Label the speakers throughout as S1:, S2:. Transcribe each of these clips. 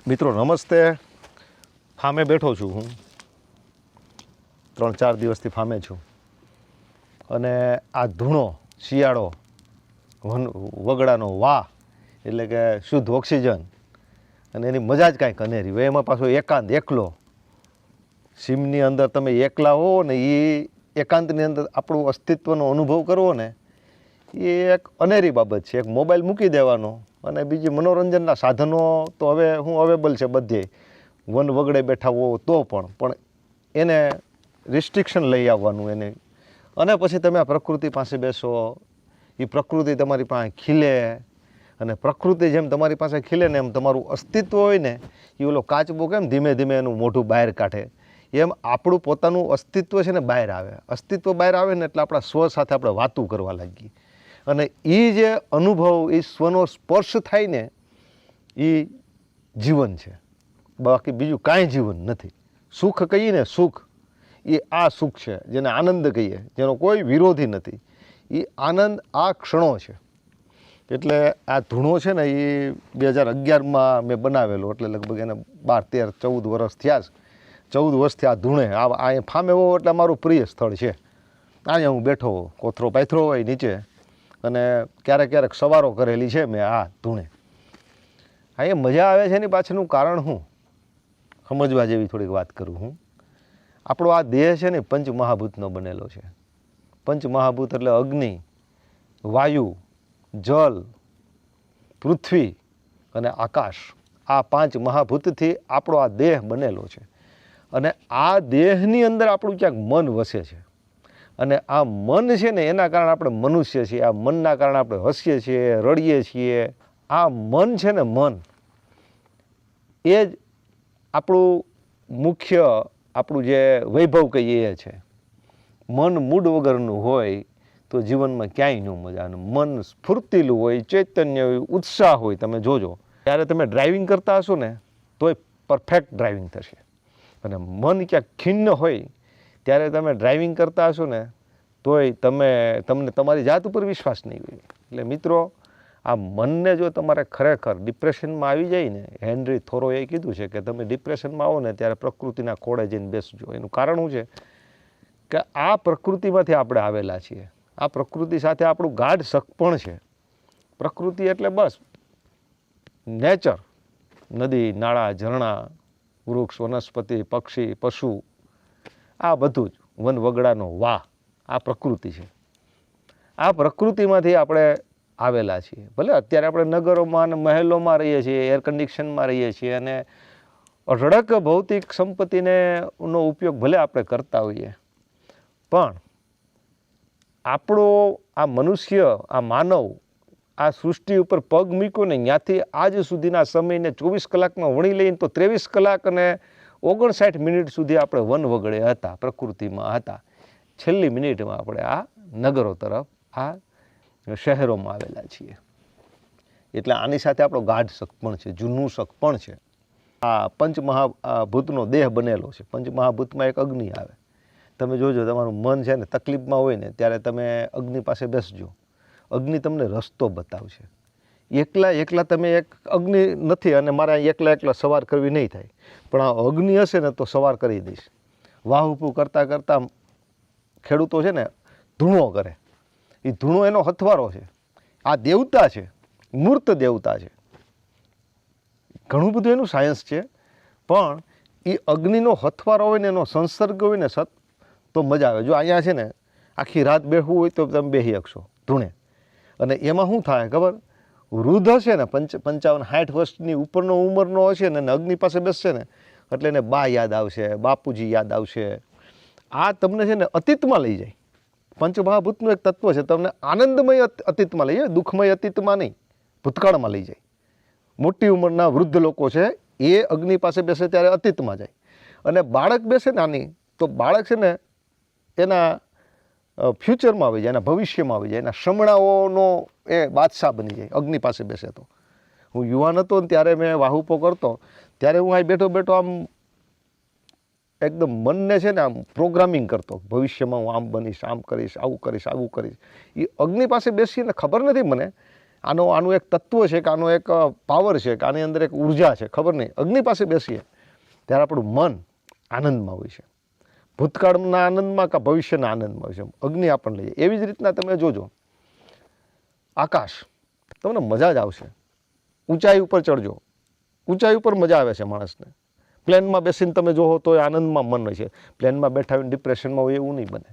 S1: મિત્રો નમસ્તે. ફામે બેઠો છું હું, 3-4 દિવસથી ફામે છું. અને આ ધૂણો શિયાળો વગડાનો વાહ એટલે કે શુદ્ધ ઓક્સિજન અને એની મજા જ કાંઈક અનેરી હોય. એમાં પાછો એકાંત એકલો સીમની અંદર તમે એકલા હો ને એ એકાંતની અંદર આપણું અસ્તિત્વનો અનુભવ કરવો ને એ એક અનેરી બાબત છે. એક મોબાઈલ મૂકી દેવાનો અને બીજી મનોરંજનના સાધનો તો હવે અવેલેબલ છે બધે, વન વગડે બેઠા હો તો પણ એને રિસ્ટ્રિક્શન લઈ આવવાનું એને. અને પછી તમે આ પ્રકૃતિ પાસે બેસો, એ પ્રકૃતિ તમારી પાસે ખીલે અને પ્રકૃતિ જેમ તમારી પાસે ખીલે ને એમ તમારું અસ્તિત્વ હોય ને એ ઓલો કાચબો કેમ ધીમે ધીમે એનું મોઢું બહાર કાઢે, એમ આપણું પોતાનું અસ્તિત્વ છે ને બહાર આવે. અસ્તિત્વ બહાર આવે ને એટલે આપણા સ્વ સાથે આપણે વાતું કરવા લાગીએ. અને એ જે અનુભવ, એ સ્વનો સ્પર્શ થાય ને એ જીવન છે, બાકી બીજું કાંઈ જીવન નથી. સુખ કહીએ ને, સુખ એ આ સુખ છે જેને આનંદ કહીએ, જેનો કોઈ વિરોધી નથી. એ આનંદ આ ક્ષણો છે. એટલે આ ધૂણો છે ને એ 2011માં મેં બનાવેલો, એટલે લગભગ એને 12-13-14 વર્ષ થયા છે. 14 વર્ષથી આ ધૂણે આ ફામે હોવો એટલે મારું પ્રિય સ્થળ છે. અહીંયા હું બેઠો, કોથરો પાથરો હોય નીચે, અને ક્યારેક ક્યારેક સવારો કરેલી છે મેં આ ધૂણે. અહીંયા મજા આવે છે એની પાછળનું કારણ હું સમજવા જેવી થોડીક વાત કરું હું. આપણો આ દેહ છે ને પંચમહાભૂતનો બનેલો છે. પંચમહાભૂત એટલે અગ્નિ, વાયુ, જલ, પૃથ્વી અને આકાશ. આ 5 મહાભૂતથી આપણો આ દેહ બનેલો છે. અને આ દેહની અંદર આપણું ક્યાંક મન વસે છે. અને આ મન છે ને એના કારણે આપણે મનુષ્ય છીએ. આ મનના કારણે આપણે હસીએ છીએ, રડીએ છીએ. આ મન છે ને, મન એ જ આપણું મુખ્ય, આપણું જે વૈભવ કહીએ એ છે. મન મૂડ વગરનું હોય તો જીવનમાં ક્યાંય ન મજા. અને મન સ્ફૂર્તિલું હોય, ચૈતન્ય હોય, ઉત્સાહ હોય. તમે જોજો, ત્યારે તમે ડ્રાઇવિંગ કરતા હશો ને તોય પરફેક્ટ ડ્રાઇવિંગ થશે. અને મન ક્યાંક ખિન્ન હોય ત્યારે તમે ડ્રાઇવિંગ કરતા હશો ને તોય તમને તમારી જાત ઉપર વિશ્વાસ નહીં હોય. એટલે મિત્રો, આ મનને જો તમારે ખરેખર ડિપ્રેશનમાં આવી જાય ને, હેનરી થોરોએ કીધું છે કે તમે ડિપ્રેશનમાં આવો ને ત્યારે પ્રકૃતિના ખોળે જઈને બેસજો. એનું કારણ શું છે કે આ પ્રકૃતિમાંથી આપણે આવેલા છીએ. આ પ્રકૃતિ સાથે આપણું ગાઢ સખપણ છે. પ્રકૃતિ એટલે બસ નેચર, નદી, નાળા, ઝરણા, વૃક્ષ, વનસ્પતિ, પક્ષી, પશુ, આ બધું જ વન વગડાનો વાહ, આ પ્રકૃતિ છે. આ પ્રકૃતિમાંથી આપણે આવેલા છીએ. ભલે અત્યારે આપણે નગરોમાં અને મહેલોમાં રહીએ છીએ, એર કન્ડિશનમાં રહીએ છીએ, અને અઢળક ભૌતિક સંપત્તિનો ઉપયોગ ભલે આપણે કરતા હોઈએ, પણ આપણો આ મનુષ્ય, આ માનવ, આ સૃષ્ટિ ઉપર પગ મૂક્યો ને ત્યાંથી આજ સુધીના સમયને 24 કલાકમાં વણી લઈને તો 23 કલાક અને 59 મિનિટ સુધી આપણે વન વગડે હતા, પ્રકૃતિમાં હતા. છેલ્લી મિનિટમાં આપણે આ નગરો તરફ, આ શહેરોમાં આવેલા છીએ. એટલે આની સાથે આપણો ગાઢ સખપણ છે, જૂનું સખપણ છે. આ પંચમહાભૂતનો દેહ બનેલો છે. પંચમહાભૂતમાં એક અગ્નિ આવે. તમે જોજો, તમારું મન છે ને તકલીફમાં હોય ને ત્યારે તમે અગ્નિ પાસે બેસજો. અગ્નિ તમને રસ્તો બતાવશે. એકલા તમે એક અગ્નિ નથી અને મારે એકલા સવાર કરવી નહીં થાય, પણ આ અગ્નિ હશે ને તો સવાર કરી દઈશ. વાહુપું કરતાં કરતાં ખેડૂતો છે ને ધૂણો કરે. એ ધૂણો એનો હથવારો છે. આ દેવતા છે, મૂર્ત દેવતા છે. ઘણું બધું એનું સાયન્સ છે, પણ એ અગ્નિનો હથવારો હોય ને, એનો સંસર્ગ હોય ને તો મજા આવે. જો અહીંયા છે ને આખી રાત બેસવું હોય તો તમે બેસી શકશો ધૂણે. અને એમાં શું થાય ખબર? વૃદ્ધ હશે ને, 55-60 વર્ષની ઉપરનો ઉંમરનો હશે ને, અગ્નિ પાસે બેસશે ને એટલે એને બા યાદ આવશે, બાપુજી યાદ આવશે. આ તમને છે ને અતીતમાં લઈ જાય. પંચમહાભૂતનું એક તત્વ છે, તમને આનંદમય અતીતમાં લઈ જાય, દુઃખમય અતીતમાં નહીં, ભૂતકાળમાં લઈ જાય. મોટી ઉંમરના વૃદ્ધ લોકો છે એ અગ્નિ પાસે બેસે ત્યારે અતીતમાં જાય. અને બાળક બેસે ને આની, તો બાળક છે ને એના ફ્યુચરમાં આવી જાય, એના ભવિષ્યમાં આવી જાય, એના શમણાઓનો એ બાદશાહ બની જાય અગ્નિ પાસે બેસે તો. હું યુવાન હતો ને ત્યારે મેં વાહુપો કરતો, ત્યારે હું અહીં બેઠો બેઠો આમ એકદમ મનને છે ને આમ પ્રોગ્રામિંગ કરતો, ભવિષ્યમાં હું આમ બનીશ, આમ કરીશ, આવું કરીશ, આવું કરીશ. એ અગ્નિ પાસે બેસીને ખબર નથી મને, આનું એક તત્વ છે કે આનો એક પાવર છે કે આની અંદર એક ઉર્જા છે, ખબર નહીં. અગ્નિ પાસે બેસીએ ત્યારે આપણું મન આનંદમાં હોય છે, ભૂતકાળના આનંદમાં કે ભવિષ્યના આનંદમાં હોય છે. અગ્નિ આપણને લઈ જાય. એવી જ રીતના તમે જોજો આકાશ, તમને મજા જ આવશે. ઊંચાઈ ઉપર ચડજો, ઊંચાઈ ઉપર મજા આવે છે માણસને. પ્લેનમાં બેસીને તમે જોવો તો આનંદમાં મન હોય છે. પ્લેનમાં બેઠા હોય ડિપ્રેશનમાં હોય એવું નહીં બને.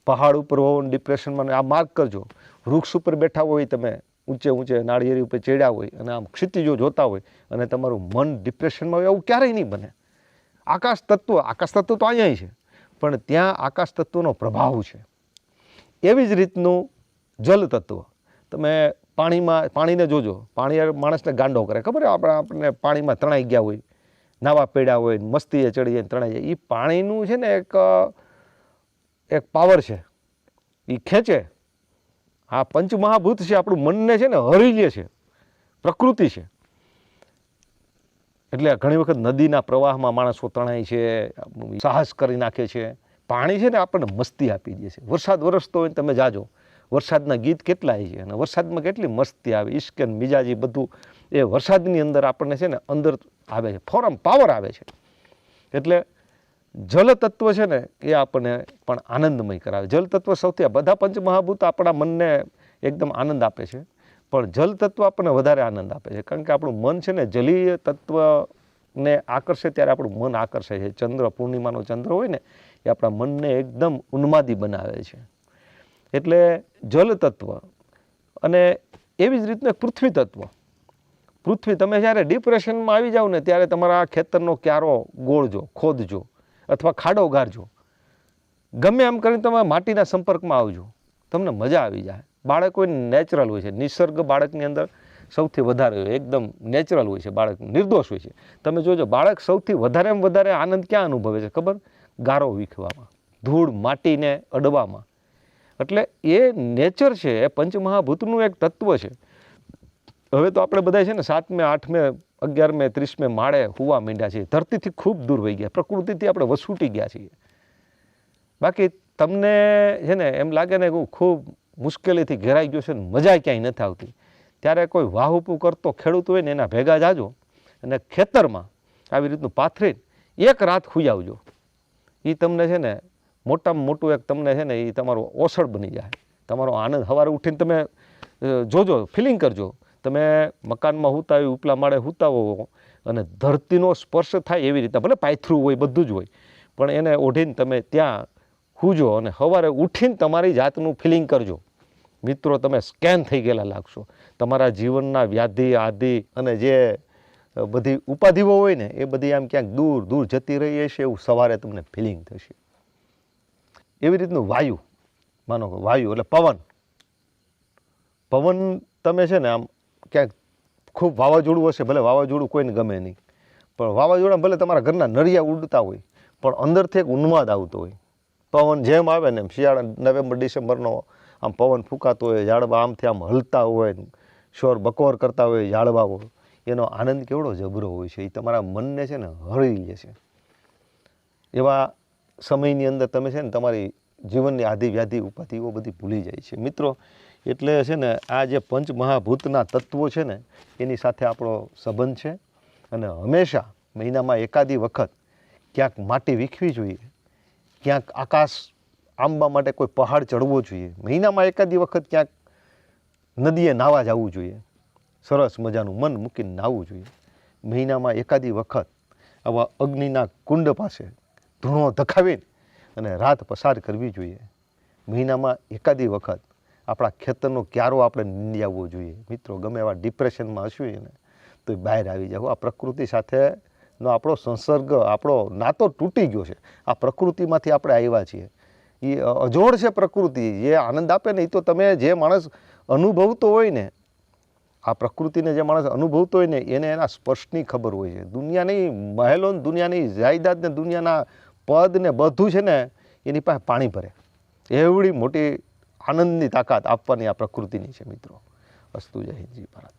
S1: પહાડ ઉપર હોવો ડિપ્રેશનમાં, આ માર્ક કરજો. વૃક્ષ ઉપર બેઠા હોય તમે, ઊંચે નાળિયેરી ઉપર ચડ્યા હોય અને આમ ક્ષિતિજો જોતા હોય અને તમારું મન ડિપ્રેશનમાં હોય, એવું ક્યારેય નહીં બને. આકાશ તત્વ તો અહીંયા છે, પણ ત્યાં આકાશ તત્વનો પ્રભાવ છે. એવી જ રીતનું જલ તત્વ. તમે પાણીને જોજો. પાણી માણસને ગાંડો કરે, ખબર આપણને પાણીમાં તણાઈ ગયા હોય, નાવા પડ્યા હોય, મસ્તીએ ચડી જાય તણાઈ જાય. એ પાણીનું છે ને એક પાવર છે, એ ખેંચે. આ પંચમહાભૂત છે, આપણું મનને છે ને હરી લે છે, પ્રકૃતિ છે. એટલે ઘણી વખત નદીના પ્રવાહમાં માણસો તણાય છે, સાહસ કરી નાખે છે. પાણી છે ને આપણને મસ્તી આપી દે છે. વરસાદ વરસતો હોય તમે જાજો, વરસાદના ગીત કેટલાય છે અને વરસાદમાં કેટલી મસ્તી આવે, ઇશ્ક મિજાજી બધું એ વરસાદની અંદર આપણને છે ને અંદર આવે છે, ફોરમ પાવર આવે છે. એટલે જલ તત્વ છે ને એ આપણને પણ આનંદમય કરાવે. જલ તત્વ સૌથી, બધા પંચમહાભૂત આપણા મનને એકદમ આનંદ આપે છે, પણ જલ તત્વ આપણને વધારે આનંદ આપે છે. કારણ કે આપણું મન છે ને જલીય તત્વને આકર્ષે ત્યારે આપણું મન આકર્ષે છે. ચંદ્ર, પૂર્ણિમાનો ચંદ્ર હોય ને એ આપણા મનને એકદમ ઉન્માદી બનાવે છે. એટલે જલ તત્વ. અને એવી જ રીતના પૃથ્વી તત્વ. પૃથ્વી, તમે જ્યારે ડિપ્રેશનમાં આવી જાઓ ને ત્યારે તમારા ખેતરનો ક્યારો ગોળજો, ખોદજો અથવા ખાડો ગારજો. ગમે એમ કરીને તમે માટીના સંપર્કમાં આવજો, તમને મજા આવી જાય. બાળક હોય નેચરલ હોય છે, નિસર્ગ બાળકની અંદર સૌથી વધારે હોય, એકદમ નેચરલ હોય છે બાળક, નિર્દોષ હોય છે. તમે જોજો બાળક સૌથી વધારે આનંદ ક્યાં અનુભવે છે ખબર? ગારો વીખવામાં, ધૂળ માટીને અડવામાં. એટલે એ નેચર છે, એ પંચમહાભૂતનું એક તત્વ છે. હવે તો આપણે બધા છે ને 7મે 8મે 11મે 30મે માળે હુવા માંડ્યા છીએ, ધરતીથી ખૂબ દૂર વહી ગયા, પ્રકૃતિથી આપણે વસૂટી ગયા છીએ. બાકી તમને છે ને એમ લાગે ને કે ખૂબ મુશ્કેલીથી ઘેરાઈ ગયો છે ને મજા ક્યાંય નથી આવતી, ત્યારે કોઈ વાહુપું કરતો ખેડૂત હોય ને એના ભેગા જાજો અને ખેતરમાં આવી રીતનું પાથરીને એક રાત હુઈ આવજો. એ તમને છે ને મોટામાં મોટું એક તમને છે ને એ તમારું ઓસડ બની જાય. તમારો આનંદ સવારે ઉઠીને તમે જોજો, ફિલિંગ કરજો. તમે મકાનમાં સૂતા હોય, ઉપલા માળે સૂતા હો અને ધરતીનો સ્પર્શ થાય એવી રીતે, ભલે પાયથરું હોય બધું જ હોય, પણ એને ઓઢીને તમે ત્યાં સૂજો અને સવારે ઉઠીને તમારી જાતનું ફિલિંગ કરજો. મિત્રો, તમે સ્કેન થઈ ગયેલા લાગશો. તમારા જીવનના વ્યાધિ આદિ અને જે બધી ઉપાધિઓ હોય ને એ બધી આમ ક્યાંક દૂર દૂર જતી રહી હશે એવું સવારે તમને ફિલિંગ થશે. એવી રીતનું વાયુ, માનો કે વાયુ એટલે પવન તમે છે ને આમ ક્યાંક ખૂબ વાવાઝોડું હશે, ભલે વાવાઝોડું કોઈને ગમે નહીં, પણ વાવાઝોડા ભલે તમારા ઘરના નળિયા ઉડતા હોય પણ અંદરથી એક ઉન્માદ આવતો હોય. પવન જેમ આવે ને એમ શિયાળા નવેમ્બર ડિસેમ્બરનો આમ પવન ફૂંકાતો હોય, ઝાડવા આમથી આમ હલતા હોય, શોર બકોર કરતા હોય ઝાડવાઓ, એનો આનંદ કેવડો જબરો હોય છે. એ તમારા મનને છે ને હળી લે છે. એવા સમયની અંદર તમે છે ને તમારી જીવનની આધિ વ્યાધિ ઉપાધિઓ બધી ભૂલી જાય છે. મિત્રો, એટલે છે ને આ જે પંચમહાભૂતના તત્વો છે ને એની સાથે આપણો સંબંધ છે. અને હંમેશા મહિનામાં એકાદી વખત ક્યાંક માટી વીખવી જોઈએ, ક્યાંક આકાશ આંબવા માટે કોઈ પહાડ ચડવો જોઈએ, મહિનામાં એકાદી વખત ક્યાંક નદીએ નાહવા જવું જોઈએ, સરસ મજાનું મન મૂકીને નાહવું જોઈએ. મહિનામાં એકાદી વખત આવા અગ્નિના કુંડ પાસે ધૂણો ધખાવીને અને રાત પસાર કરવી જોઈએ. મહિનામાં એકાદી વખત આપણા ખેતરનો ક્યારો આપણે નીંદઆવવો જોઈએ. મિત્રો, ગમે એવા ડિપ્રેશનમાં હશું ને તો એ બહાર આવી જાવ. આ પ્રકૃતિ સાથેનો આપણો સંસર્ગ, આપણો નાતો તૂટી ગયો છે. આ પ્રકૃતિમાંથી આપણે આવ્યા છીએ. એ અજોડ છે પ્રકૃતિ. જે આનંદ આપે ને એ તો તમે જે માણસ અનુભવતો હોય ને, આ પ્રકૃતિને જે માણસ અનુભવતો હોય ને એને એના સ્પર્શની ખબર હોય છે. દુનિયાની મહેલો, દુનિયાની જાયદાદ ને દુનિયાના પદ ને બધું છે ને એની પાસે પાણી ભરે એવડી મોટી આનંદની તાકાત આપવાની આ પ્રકૃતિની છે. મિત્રો, અસ્તુ, જય હિન્દ, જય ભારત.